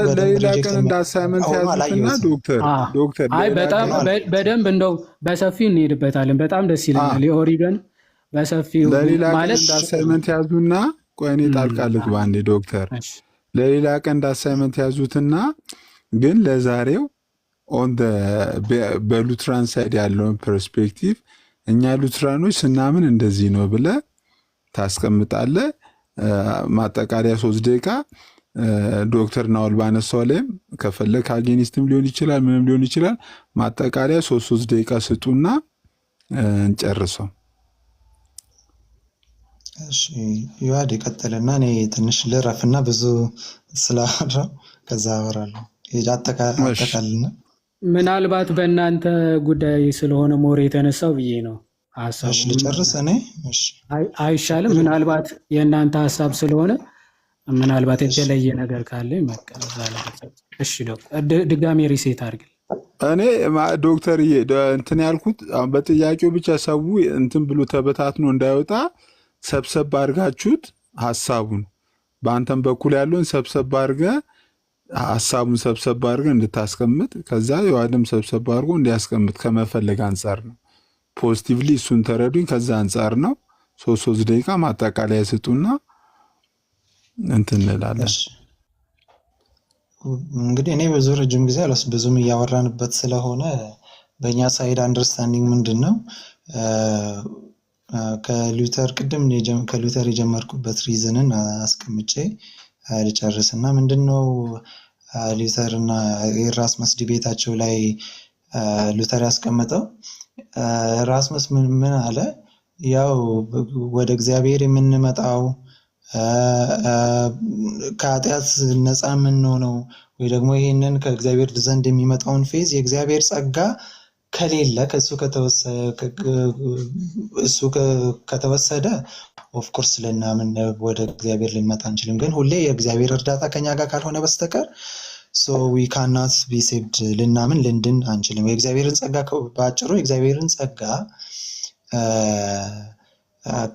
Speaker 1: በደንብ እንደው በሰፊው እንሄድበታለን። በጣም ደስ ይለኛል። የኦሪገን በሰፊው
Speaker 3: ማለት አሳይመንት ያዙና ቆይ እኔ ጣልቃ ልግባ አንዴ ዶክተር። ለሌላ ቀን እንዳሳይመንት ያዙትና ግን ለዛሬው በሉትራን ሳይድ ያለውን ፐርስፔክቲቭ እኛ ሉትራኖች ስናምን እንደዚህ ነው ብለህ ታስቀምጣለህ። ማጠቃለያ 3 ደቂቃ ዶክተር ናውል ባነሳው ላይም ከፈለክ አጌኒስትም ሊሆን ይችላል ምንም ሊሆን ይችላል። ማጠቃለያ 3 ደቂቃ ስጡና እንጨርሰው።
Speaker 2: እሺ ይዋድ ይቀጥልና እኔ ትንሽ ልረፍና ብዙ ስላወራው ከዛ አወራለሁ። አጠቃልና
Speaker 1: ምናልባት በእናንተ ጉዳይ ስለሆነ ሞር የተነሳው ብዬ ነው ሀሳብ
Speaker 2: ልጨርስ እኔ።
Speaker 1: አይሻልም? ምናልባት የእናንተ ሀሳብ ስለሆነ ምናልባት የተለየ ነገር ካለ ይመቀበላል። እሺ ድጋሜ ሪሴት አድርግል።
Speaker 3: እኔ ዶክተር እንትን ያልኩት በጥያቄው ብቻ ሰው እንትን ብሎ ተበታትኖ እንዳይወጣ ሰብሰብ አድርጋችሁት ሀሳቡን በአንተም በኩል ያለውን ሰብሰብ አድርገህ ሀሳቡን ሰብሰብ አድርገህ እንድታስቀምጥ ከዛ የዋድም ሰብሰብ አድርጎ እንዲያስቀምጥ ከመፈለግ አንጻር ነው። ፖዚቲቭሊ እሱን ተረዱኝ። ከዛ አንጻር ነው 3 ደቂቃ ማጠቃለያ ስጡና እንትን እንላለን።
Speaker 2: እንግዲህ እኔ ብዙ ረጅም ጊዜ ብዙም እያወራንበት ስለሆነ በእኛ ሳይድ አንደርስታንዲንግ ምንድን ነው ከሉተር ቅድም ከሉተር የጀመርኩበት ሪዝንን አስቀምጬ ልጨርስና ምንድነው ሉተር እና ኤራስመስ ዲቤታቸው ላይ ሉተር ያስቀመጠው ኤራስመስ ምን አለ? ያው ወደ እግዚአብሔር የምንመጣው ከኃጢአት ነፃ የምንሆነው ወይ ደግሞ ይህንን ከእግዚአብሔር ዘንድ የሚመጣውን ፌዝ የእግዚአብሔር ጸጋ ከሌለ እሱ ከተወሰደ ኦፍኮርስ ልናምን ወደ እግዚአብሔር ልንመጣ አንችልም። ግን ሁሌ የእግዚአብሔር እርዳታ ከኛ ጋር ካልሆነ በስተቀር ዊ ካናት ቢ ሴቭድ ልናምን ልንድን አንችልም። የእግዚአብሔርን ጸጋ በአጭሩ የእግዚአብሔርን ጸጋ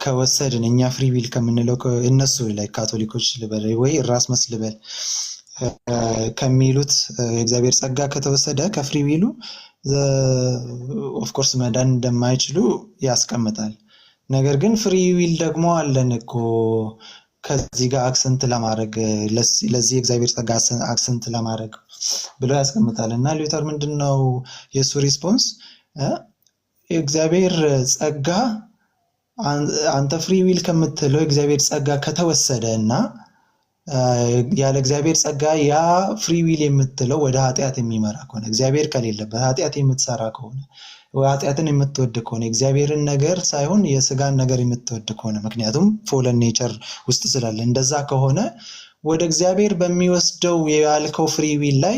Speaker 2: ከወሰድን እኛ ፍሪ ዊል ከምንለው እነሱ ላይ ካቶሊኮች ልበል ወይ ኤራስመስ ልበል ከሚሉት የእግዚአብሔር ጸጋ ከተወሰደ ከፍሪ ዊሉ ኦፍኮርስ መዳን እንደማይችሉ ያስቀምጣል። ነገር ግን ፍሪ ዊል ደግሞ አለን እኮ ከዚህ ጋር አክሰንት ለማድረግ ለዚህ የእግዚአብሔር ጸጋ አክሰንት ለማድረግ ብሎ ያስቀምጣል። እና ሉተር ምንድነው የእሱ ሪስፖንስ? የእግዚአብሔር ጸጋ አንተ ፍሪ ዊል ከምትለው የእግዚአብሔር ጸጋ ከተወሰደ እና ያለ እግዚአብሔር ጸጋ ያ ፍሪ ዊል የምትለው ወደ ኃጢአት የሚመራ ከሆነ እግዚአብሔር ከሌለበት ኃጢአት የምትሰራ ከሆነ ኃጢአትን የምትወድ ከሆነ እግዚአብሔርን ነገር ሳይሆን የስጋን ነገር የምትወድ ከሆነ ምክንያቱም ፎለን ኔቸር ውስጥ ስላለ እንደዛ ከሆነ ወደ እግዚአብሔር በሚወስደው ያልከው ፍሪ ዊል ላይ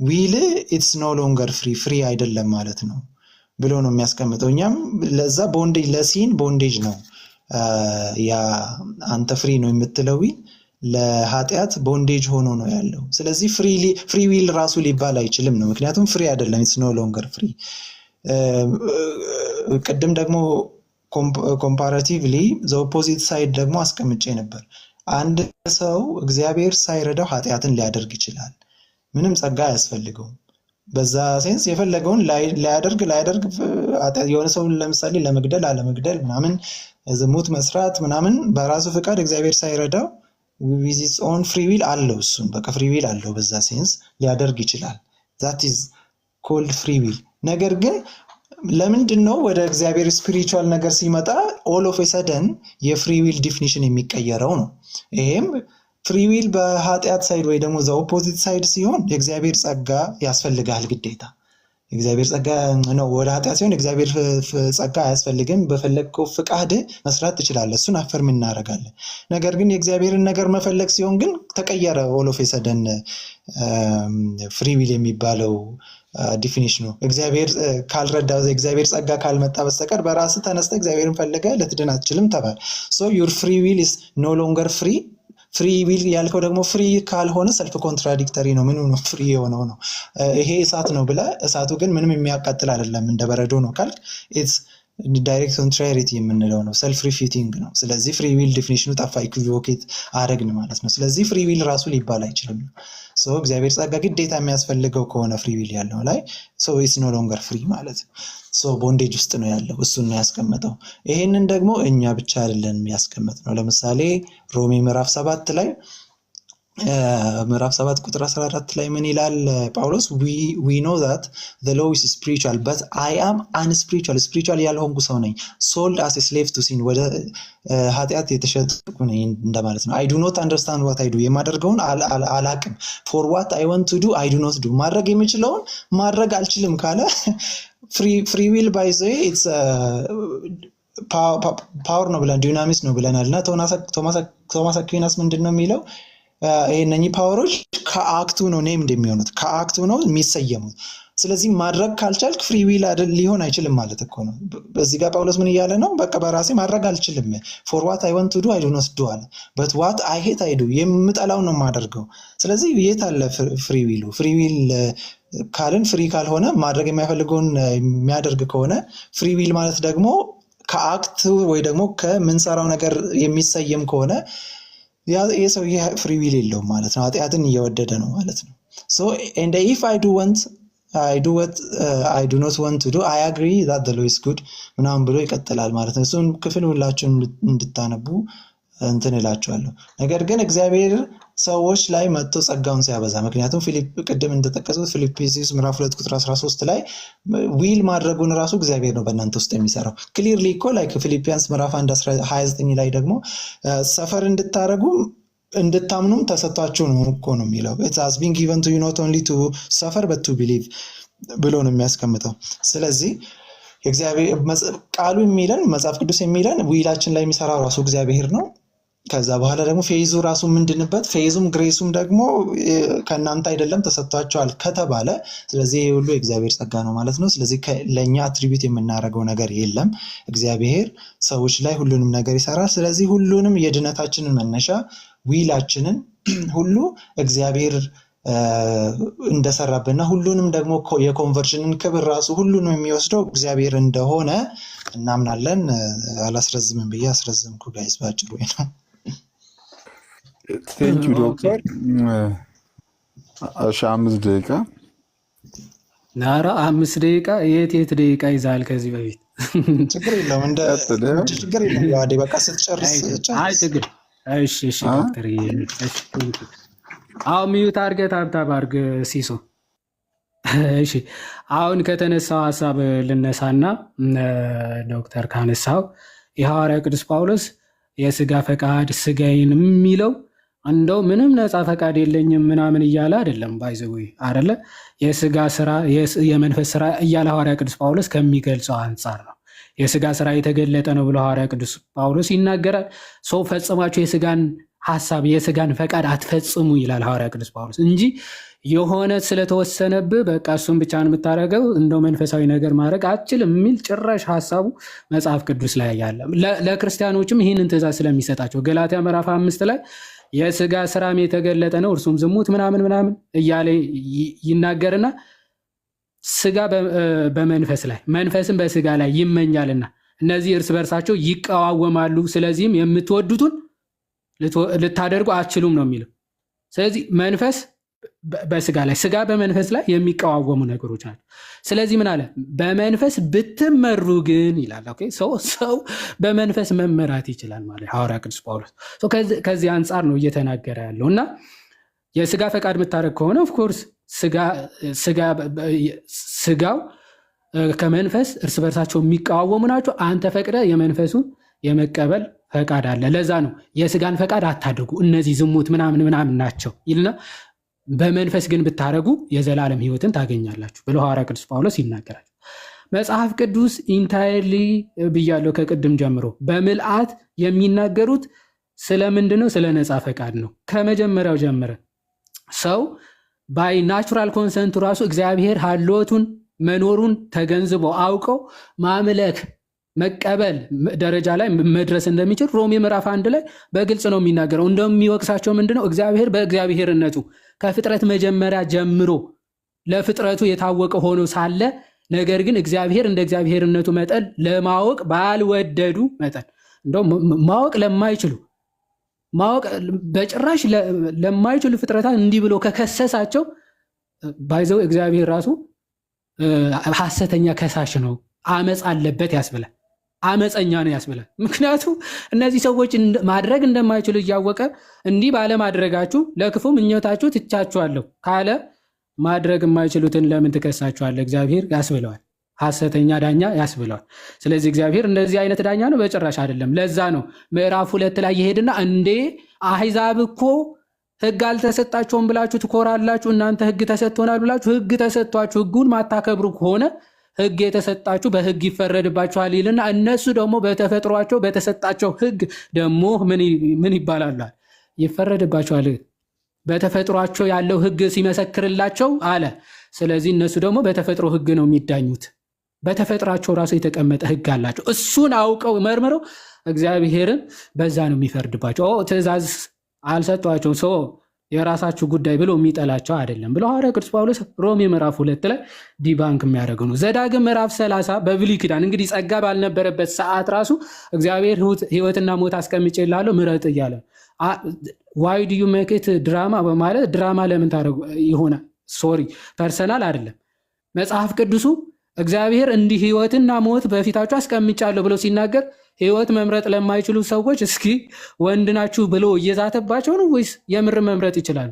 Speaker 2: ዊል ኢትስ ኖ ሎንገር ፍሪ አይደለም ማለት ነው ብሎ ነው የሚያስቀምጠው። እኛም ለዛ ቦንዴጅ ለሲን ቦንዴጅ ነው ያ አንተ ፍሪ ነው የምትለው ዊል ለኃጢአት ቦንዴጅ ሆኖ ነው ያለው። ስለዚህ ፍሪ ዊል ራሱ ሊባል አይችልም ነው፣ ምክንያቱም ፍሪ አይደለም፣ ኢትስ ኖ ሎንገር ፍሪ። ቅድም ደግሞ ኮምፓራቲቭሊ ዘ ኦፖዚት ሳይድ ደግሞ አስቀምጬ ነበር። አንድ ሰው እግዚአብሔር ሳይረዳው ኃጢአትን ሊያደርግ ይችላል፣ ምንም ጸጋ አያስፈልገውም። በዛ ሴንስ የፈለገውን ላያደርግ የሆነ ሰው ለምሳሌ ለመግደል አለመግደል ምናምን ዝሙት መስራት ምናምን በራሱ ፍቃድ እግዚአብሔር ሳይረዳው with his own free will አለው፣ እሱን በቃ ፍሪ ዊል አለው። በዛ ሴንስ ሊያደርግ ይችላል። that is called free will። ነገር ግን ለምንድን ነው ወደ እግዚአብሔር ስፒሪቹዋል ነገር ሲመጣ all of a sudden የፍሪ ዊል ዲፊኒሽን የሚቀየረው ነው? ይሄም ፍሪ ዊል በኃጢአት ሳይድ ወይ ደግሞ ዘ ኦፖዚት ሳይድ ሲሆን የእግዚአብሔር ጸጋ ያስፈልጋል ግዴታ። እግዚአብሔር ጸጋ ነው። ወደ ኃጢአት ሲሆን እግዚአብሔር ጸጋ አያስፈልግም፣ በፈለግከው ፍቃድ መስራት ትችላለህ፣ እሱን አፈርም እናደርጋለን። ነገር ግን የእግዚአብሔርን ነገር መፈለግ ሲሆን ግን ተቀየረ። ኦል ኦፍ ኤ ሰደን ፍሪ ዊል የሚባለው ዲፊኒሽኑ እግዚአብሔር ካልረዳ እግዚአብሔር ጸጋ ካልመጣ በስተቀር በራስህ ተነስተህ እግዚአብሔርን ፈልገህ ልትድን አትችልም ተባለ። ሶ ዩር ፍሪ ዊል ኢዝ ኖ ሎንገር ፍሪ። ፍሪ ዊል ያልከው ደግሞ ፍሪ ካልሆነ ሰልፍ ኮንትራዲክተሪ ነው። ምን ነው ፍሪ የሆነው ነው? ይሄ እሳት ነው ብለህ እሳቱ ግን ምንም የሚያቃጥል አይደለም እንደ በረዶ ነው ካልክ ኢትስ ዳይሬክት ኮንትራሪቲ የምንለው ነው፣ ሰልፍ ሪፊቲንግ ነው። ስለዚህ ፍሪ ዊል ዲፊኒሽኑ ጠፋ፣ ኢኩቪቮኬት አደረግን ማለት ነው። ስለዚህ ፍሪ ዊል ራሱ ሊባል አይችልም። ሶ እግዚአብሔር ጸጋ ግዴታ የሚያስፈልገው ከሆነ ፍሪ ዊል ያለው ላይ ሶ ኢትስ ኖ ሎንገር ፍሪ ማለት ነው። ሶ ቦንዴጅ ውስጥ ነው ያለው፣ እሱን ነው ያስቀመጠው። ይሄንን ደግሞ እኛ ብቻ አይደለም ያስቀመጥ ነው። ለምሳሌ ሮሜ ምዕራፍ 7 ላይ ምዕራፍ 7 ቁጥር 14 ላይ ምን ይላል ጳውሎስ? we know that the law is spiritual but I am unspiritual spiritual ያልሆንኩ ሰው ነኝ፣ sold as a slave to sin ወደ ኃጢአት የተሸጥኩ ነኝ እንደማለት ነው። I do not understand what I do የማደርገውን አላቅም። for what I want to do I do not do ማድረግ የምችለውን ማድረግ አልችልም ካለ free will by the way it's ፓወር ነው ብለን ዲናሚክስ ነው ብለናል። እና ቶማስ አኩዊናስ ምንድን ነው የሚለው? እነኚህ ፓወሮች ከአክቱ ነው ኔም እንደሚሆኑት ከአክቱ ነው የሚሰየሙት። ስለዚህ ማድረግ ካልቻልክ ፍሪ ዊል ሊሆን አይችልም ማለት እኮ ነው። በዚህ ጋር ጳውሎስ ምን እያለ ነው? በቃ በራሴ ማድረግ አልችልም። for what I want to do I do not do አለ። but what I hate I do የምጠላው ነው የማደርገው። ስለዚህ የት አለ ፍሪ ዊሉ? ፍሪ ዊል ካልን ፍሪ ካልሆነ ማድረግ የሚያፈልገውን የሚያደርግ ከሆነ ፍሪ ዊል ማለት ደግሞ ከአክት ወይ ደግሞ ከምንሰራው ነገር የሚሰየም ከሆነ የሰው ፍሪ ዊል የለውም ማለት ነው። ኃጢአትን እየወደደ ነው ማለት ነው። so and if I do what I do not want to do I agree that the law is good ምናምን ብሎ ይቀጥላል ማለት ነው። እሱን ክፍል ሁላችሁም እንድታነቡ እንትን እላችኋለሁ። ነገር ግን እግዚአብሔር ሰዎች ላይ መጥቶ ጸጋውን ሲያበዛ፣ ምክንያቱም ቅድም እንደጠቀሱት ፊልጵስዩስ ምዕራፍ 2 ቁጥር 13 ላይ ዊል ማድረጉን ራሱ እግዚአብሔር ነው በእናንተ ውስጥ የሚሰራው። ክሊርሊ እኮ ላይ ፊልጵያንስ ምዕራፍ 1 29 ላይ ደግሞ ሰፈር እንድታረጉ እንድታምኑም ተሰጥቷችሁ ነው እኮ ነው የሚለው። it has been given to you not only to suffer but to believe ብሎ ነው የሚያስቀምጠው። ስለዚህ እግዚአብሔር ቃሉ የሚለን መጽሐፍ ቅዱስ የሚለን ዊላችን ላይ የሚሰራው ራሱ እግዚአብሔር ነው። ከዛ በኋላ ደግሞ ፌዙ ራሱ ምንድንበት ፌዙም ግሬሱም ደግሞ ከእናንተ አይደለም ተሰጥቷቸዋል ከተባለ ስለዚህ ይሄ ሁሉ የእግዚአብሔር ጸጋ ነው ማለት ነው። ስለዚህ ለእኛ አትሪቢዩት የምናደርገው ነገር የለም። እግዚአብሔር ሰዎች ላይ ሁሉንም ነገር ይሰራል። ስለዚህ ሁሉንም የድነታችንን መነሻ ዊላችንን ሁሉ እግዚአብሔር እንደሰራብንና ሁሉንም ደግሞ የኮንቨርዥንን ክብር ራሱ ሁሉንም የሚወስደው እግዚአብሔር እንደሆነ እናምናለን። አላስረዝምም ብዬ አስረዝምኩ ጋይስ፣ ባጭሩ ነው።
Speaker 3: ቴንክ ዩ ዶክተር። 5 ደቂቃ
Speaker 1: ናራ 5 ደቂቃ የት ደቂቃ ይዛል ከዚህ በፊት
Speaker 2: ችግር የለውም እንደ ችግር የለውም። ያው በቃ ስትጨርስ
Speaker 1: አይ ችግር እሺ ዶክተር አሁን ሚዩት አድርገህ ታብታብ አድርገህ ሲሶ። እሺ አሁን ከተነሳው ሀሳብ ልነሳና ዶክተር ካነሳው የሐዋርያ ቅዱስ ጳውሎስ የስጋ ፈቃድ ስጋዬን የሚለው እንደው ምንም ነፃ ፈቃድ የለኝም ምናምን እያለ አይደለም። ባይዘዌ አይደለ የስጋ ስራ የመንፈስ ስራ እያለ ሐዋርያ ቅዱስ ጳውሎስ ከሚገልጸው አንጻር ነው። የስጋ ስራ የተገለጠ ነው ብሎ ሐዋርያ ቅዱስ ጳውሎስ ይናገራል። ሰው ፈጽማችሁ የስጋን ሐሳብ የስጋን ፈቃድ አትፈጽሙ ይላል ሐዋርያ ቅዱስ ጳውሎስ እንጂ የሆነ ስለተወሰነብህ በቃ እሱን ብቻ ነው የምታደርገው እንደው መንፈሳዊ ነገር ማድረግ አትችልም የሚል ጭራሽ ሐሳቡ መጽሐፍ ቅዱስ ላይ ያለ ለክርስቲያኖችም ይህንን ትእዛዝ ስለሚሰጣቸው ገላትያ ምዕራፍ 5 ላይ የስጋ ስራም የተገለጠ ነው እርሱም ዝሙት ምናምን ምናምን እያለ ይናገርና ስጋ በመንፈስ ላይ መንፈስም በስጋ ላይ ይመኛልና እነዚህ እርስ በርሳቸው ይቀዋወማሉ ስለዚህም የምትወዱትን ልታደርጉ አትችሉም ነው የሚለው። ስለዚህ መንፈስ በስጋ ላይ ስጋ በመንፈስ ላይ የሚቀዋወሙ ነገሮች ናቸው። ስለዚህ ምን አለ? በመንፈስ ብትመሩ ግን ይላል። ኦኬ ሰው በመንፈስ መመራት ይችላል ማለት ሐዋርያ ቅዱስ ጳውሎስ ከዚህ አንጻር ነው እየተናገረ ያለው እና የስጋ ፈቃድ የምታደርግ ከሆነ ኦፍኮርስ ስጋው ከመንፈስ እርስ በርሳቸው የሚቀዋወሙ ናቸው። አንተ ፈቅደ የመንፈሱን የመቀበል ፈቃድ አለ። ለዛ ነው የስጋን ፈቃድ አታድርጉ እነዚህ ዝሙት ምናምን ምናምን ናቸው ይልና በመንፈስ ግን ብታደርጉ የዘላለም ሕይወትን ታገኛላችሁ ብሎ ሐዋርያ ቅዱስ ጳውሎስ ይናገራል። መጽሐፍ ቅዱስ ኢንታይርሊ ብያለሁ ከቅድም ጀምሮ በምልአት የሚናገሩት ስለምንድነው? ስለ ነፃ ፈቃድ ነው። ከመጀመሪያው ጀምረ ሰው ባይ ናቹራል ኮንሰንቱ ራሱ እግዚአብሔር ሀልወቱን መኖሩን ተገንዝቦ አውቀው ማምለክ መቀበል ደረጃ ላይ መድረስ እንደሚችል ሮሜ ምዕራፍ 1 ላይ በግልጽ ነው የሚናገረው። እንደሚወቅሳቸው ምንድነው? እግዚአብሔር በእግዚአብሔርነቱ ከፍጥረት መጀመሪያ ጀምሮ ለፍጥረቱ የታወቀ ሆኖ ሳለ ነገር ግን እግዚአብሔር እንደ እግዚአብሔርነቱ መጠን ለማወቅ ባልወደዱ መጠን እንደውም ማወቅ በጭራሽ ለማይችሉ ፍጥረታት እንዲህ ብሎ ከከሰሳቸው ባይዘው እግዚአብሔር ራሱ ሐሰተኛ ከሳሽ ነው፣ አመፅ አለበት ያስብላል፣ አመፀኛ ነው ያስብላል። ምክንያቱም እነዚህ ሰዎች ማድረግ እንደማይችሉ እያወቀ እንዲህ ባለማድረጋችሁ ለክፉ ምኞታችሁ ትቻችኋለሁ ካለ ማድረግ የማይችሉትን ለምን ትከሳችኋለህ? እግዚአብሔር ያስብለዋል፣ ሐሰተኛ ዳኛ ያስብለዋል። ስለዚህ እግዚአብሔር እንደዚህ አይነት ዳኛ ነው? በጭራሽ አይደለም። ለዛ ነው ምዕራፍ 2 ላይ ይሄድና እንዴ አሕዛብ እኮ ሕግ አልተሰጣቸውም ብላችሁ ትኮራላችሁ፣ እናንተ ሕግ ተሰጥቶናል ብላችሁ ሕግ ተሰጥቷችሁ ሕጉን ማታከብሩ ከሆነ ሕግ የተሰጣችሁ በሕግ ይፈረድባችኋል ይልና እነሱ ደግሞ በተፈጥሯቸው በተሰጣቸው ሕግ ደግሞ ምን ይባላሉ? ይፈረድባችኋል። በተፈጥሯቸው ያለው ሕግ ሲመሰክርላቸው አለ። ስለዚህ እነሱ ደግሞ በተፈጥሮ ሕግ ነው የሚዳኙት። በተፈጥሯቸው ራሱ የተቀመጠ ሕግ አላቸው። እሱን አውቀው መርምረው እግዚአብሔርን በዛ ነው የሚፈርድባቸው። ትእዛዝ አልሰጧቸው ሰው የራሳችሁ ጉዳይ ብሎ የሚጠላቸው አይደለም ብሎ ሐዋርያ ቅዱስ ጳውሎስ ሮሜ ምዕራፍ 2 ላይ ዲባንክ የሚያደርገው ነው። ዘዳግም ምዕራፍ 30 በብሉይ ኪዳን እንግዲህ ጸጋ ባልነበረበት ሰዓት ራሱ እግዚአብሔር ሕይወትና ሞት አስቀምጬልሃለሁ ምረጥ እያለ ዋይ ዱ ዩ ሜክ ኢት ድራማ በማለት ድራማ ለምን ታደርጉ ይሆናል? ሶሪ ፐርሰናል አይደለም። መጽሐፍ ቅዱሱ እግዚአብሔር እንዲህ ሕይወትና ሞት በፊታችሁ አስቀምጫለሁ ብሎ ሲናገር ሕይወት መምረጥ ለማይችሉ ሰዎች እስኪ ወንድ ናችሁ ብሎ እየዛተባቸው ነው ወይስ የምር መምረጥ ይችላሉ?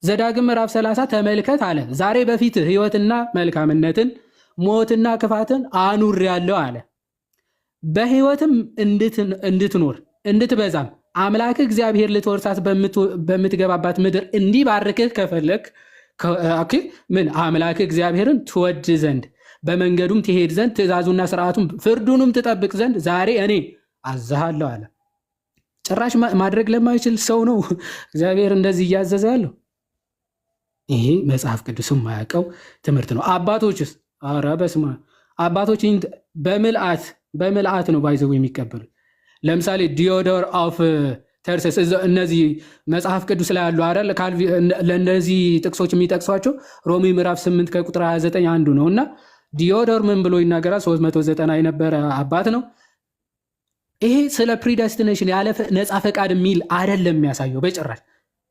Speaker 1: ዘዳግም ምዕራፍ 30 ተመልከት አለ። ዛሬ በፊት ሕይወትና መልካምነትን ሞትና ክፋትን አኑሬአለሁ አለ። በሕይወትም እንድትኖር እንድትበዛም አምላክ እግዚአብሔር ልትወርሳት በምትገባባት ምድር እንዲባርክህ ከፈለክ ምን አምላክ እግዚአብሔርን ትወድ ዘንድ በመንገዱም ትሄድ ዘንድ ትእዛዙና ስርዓቱን ፍርዱንም ትጠብቅ ዘንድ ዛሬ እኔ አዝሃለሁ አለ። ጭራሽ ማድረግ ለማይችል ሰው ነው እግዚአብሔር እንደዚህ እያዘዘ ያለው። ይሄ መጽሐፍ ቅዱስም ማያውቀው ትምህርት ነው። አባቶችስ ኧረ በስመ አብ አባቶች በምልአት ነው ባይዘው የሚቀበሉት። ለምሳሌ ዲዮዶር ኦፍ ተርሰስ እነዚህ መጽሐፍ ቅዱስ ላይ ያሉ አይደል ለእነዚህ ጥቅሶች የሚጠቅሷቸው ሮሜ ምዕራፍ 8 ከቁጥር 29 አንዱ ነው እና ዲዮዶር ምን ብሎ ይናገራል? 390 የነበረ አባት ነው። ይሄ ስለ ፕሪደስቲኔሽን ያለ ነፃ ፈቃድ የሚል አይደለም የሚያሳየው በጭራሽ።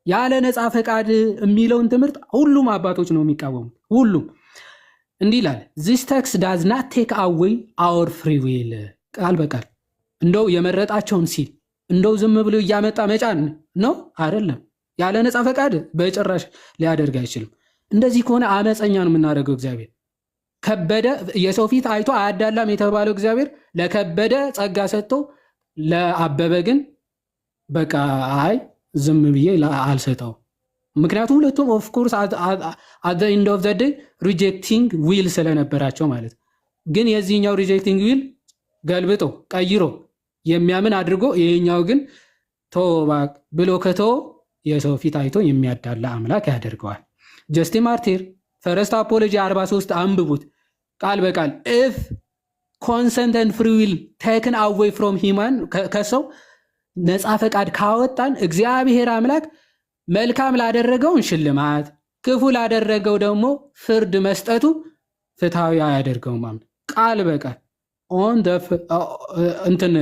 Speaker 1: ያለ ነፃ ፈቃድ የሚለውን ትምህርት ሁሉም አባቶች ነው የሚቃወሙት። ሁሉም እንዲህ ይላል፣ ዚስ ቴክስት ዳዝ ናት ቴክ አዌይ አወር ፍሪ ዊል። ቃል በቃል እንደው የመረጣቸውን ሲል እንደው ዝም ብሎ እያመጣ መጫን ነው አይደለም። ያለ ነፃ ፈቃድ በጭራሽ ሊያደርግ አይችልም። እንደዚህ ከሆነ አመፀኛ ነው የምናደርገው። እግዚአብሔር ከበደ የሰው ፊት አይቶ አያዳላም የተባለው እግዚአብሔር ለከበደ ጸጋ ሰጥቶ ለአበበ ግን በቃ አይ ዝም ብዬ አልሰጠው። ምክንያቱም ሁለቱም ኦፍኮርስ አት ዘ ኤንድ ኦፍ ዘ ዴይ ሪጀክቲንግ ዊል ስለነበራቸው ማለት ግን የዚህኛው ሪጀክቲንግ ዊል ገልብጦ ቀይሮ የሚያምን አድርጎ ይሄኛው ግን ብሎ ከተወ የሰው ፊት አይቶ የሚያዳላ አምላክ ያደርገዋል። ጀስቲን ማርቲር ፈረስት አፖሎጂ 43 አንብቡት ቃል በቃል ኢፍ ኮንሰንት ኤንድ ፍሪ ዊል ቴክን አዌይ ፍሮም ሂማን ከሰው ነፃ ፈቃድ ካወጣን እግዚአብሔር አምላክ መልካም ላደረገውን ሽልማት ክፉ ላደረገው ደግሞ ፍርድ መስጠቱ ፍትሃዊ አያደርገውም። ቃል በቃል ኦን እንትን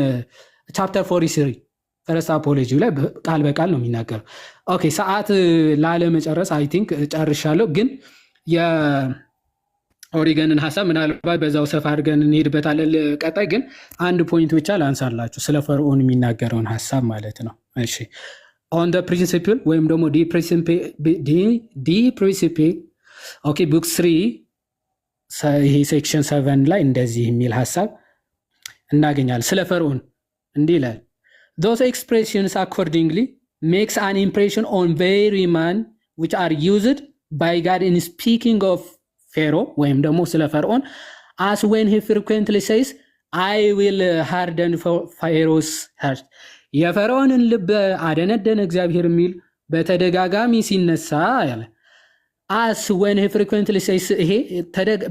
Speaker 1: ቻፕተር 43 ፈረስት አፖሎጂ ላይ ቃል በቃል ነው የሚናገረው። ኦኬ ሰዓት ላለመጨረስ አይ ቲንክ ጨርሻለሁ፣ ግን የኦሪገንን ሀሳብ ምናልባት በዛው ሰፋ አድርገን እንሄድበታለን ቀጣይ። ግን አንድ ፖይንት ብቻ ላንሳላችሁ ስለ ፈርዖን የሚናገረውን ሀሳብ ማለት ነው። እሺ ኦን ደ ፕሪንሲፕል ወይም ደግሞ ዲ ፕሪንሲፕል ኦኬ ቡክ 3 ይሄ ሴክሽን 7 ላይ እንደዚህ የሚል ሀሳብ እናገኛለን። ስለ ፈርዖን እንዲህ ይላል those expressions accordingly makes an impression on very man which are used by God in speaking of Pharaoh ወይም ደግሞ ስለ ፈርዖን as when he frequently says I will harden Pharaoh's heart የፈርዖንን ልብ አደነደነ እግዚአብሔር የሚል በተደጋጋሚ ሲነሳ ያለ as when he frequently says ይሄ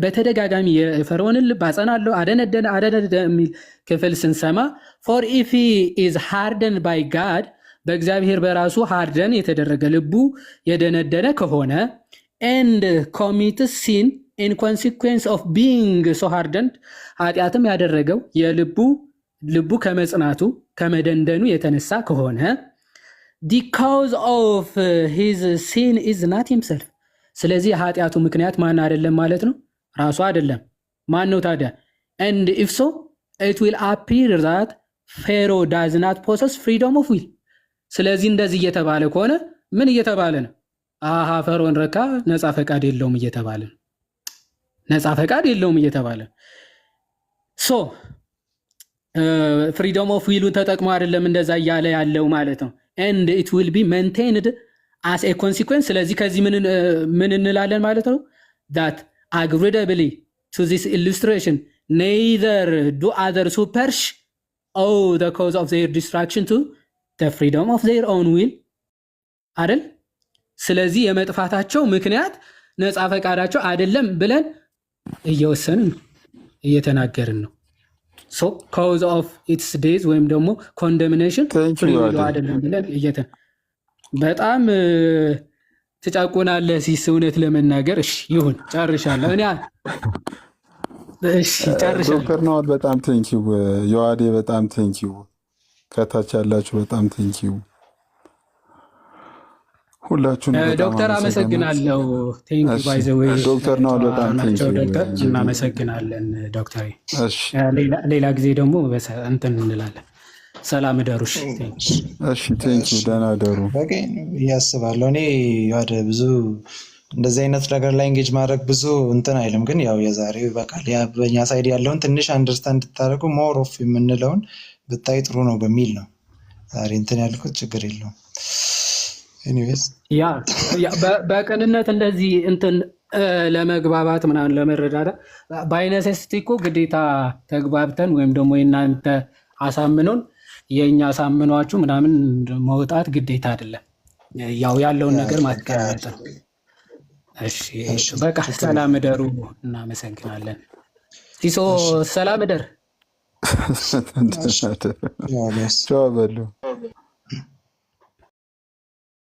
Speaker 1: በተደጋጋሚ የፈርዖንን ልብ አጸናለሁ አደነደነ የሚል ክፍል ስንሰማ for if he is hardened by God በእግዚአብሔር በራሱ ሃርደን የተደረገ ልቡ የደነደነ ከሆነ and commits sin in consequence of being so hardened ኃጢአትም ያደረገው ልቡ ከመጽናቱ ከመደንደኑ የተነሳ ከሆነ the cause of his sin is not himself ስለዚህ ኃጢአቱ ምክንያት ማን አይደለም ማለት ነው ራሱ አይደለም ማን ነው ታዲያ and if so it will appear that Pharaoh does not possess freedom of will ስለዚህ እንደዚህ እየተባለ ከሆነ ምን እየተባለ ነው ፈርዖን ረካ ነፃ ፈቃድ የለውም እየተባለ ነው ነፃ ፈቃድ የለውም እየተባለ so freedom of will ተጠቅሞ አይደለም እንደዛ እያለ ያለው ማለት ነው and it will be maintained as a consequence ስለዚህ ከዚህ ምን እንላለን ማለት ነው that agreeably to this illustration neither do others who perish owe the cause of their destruction to the freedom of their own will አይደል ስለዚህ የመጥፋታቸው ምክንያት ነፃ ፈቃዳቸው አይደለም ብለን እየወሰንን እየተናገርን ነው so cause of its days ወይም ደግሞ condemnation አይደለም ብለን በጣም ትጫቁናለህ ሲስ እውነት ለመናገር እሺ ይሁን ጨርሻለሁ እሺ ጨርሻለሁ
Speaker 3: ዶክተር ነው በጣም ቴንኪው ዮአዴ በጣም ቴንኪው ከታች ያላችሁ በጣም ቴንኪው ሁላችሁም
Speaker 1: ዶክተር አመሰግናለሁ ቴንኪው ባይ ዘ ዌይ
Speaker 3: ዶክተር ነው በጣም ቴንኪው
Speaker 1: እናመሰግናለን ዶክተር እሺ ሌላ ጊዜ ደግሞ እንትን እንላለን ሰላም ደሩሽ
Speaker 3: እሺ ቴንኪው ደህና ደሩ
Speaker 2: በቃ ያስባለሁ እኔ ያደ ብዙ እንደዚህ አይነት ነገር ላይ እንጌጅ ማድረግ ብዙ እንትን አይልም ግን ያው የዛሬው በቃ በእኛ ሳይድ ያለውን ትንሽ አንደርስታንድ ታደርጉ ሞር ኦፍ የምንለውን ብታይ ጥሩ ነው በሚል ነው ዛሬ እንትን ያልኩት ችግር የለውም ኤኒዌይስ
Speaker 1: ያ በቅንነት እንደዚህ እንትን ለመግባባት ምናምን ለመረዳዳ ባይነሰስቲኮ ግዴታ ተግባብተን ወይም ደግሞ እናንተ አሳምነውን የኛ አሳምኗችሁ ምናምን መውጣት ግዴታ አይደለም ያው ያለውን ነገር ማስቀመጥ ነው እሺ በቃ ሰላም ደሩ እናመሰግናለን ሲሶ ሰላም ደር
Speaker 3: ቻው በሉ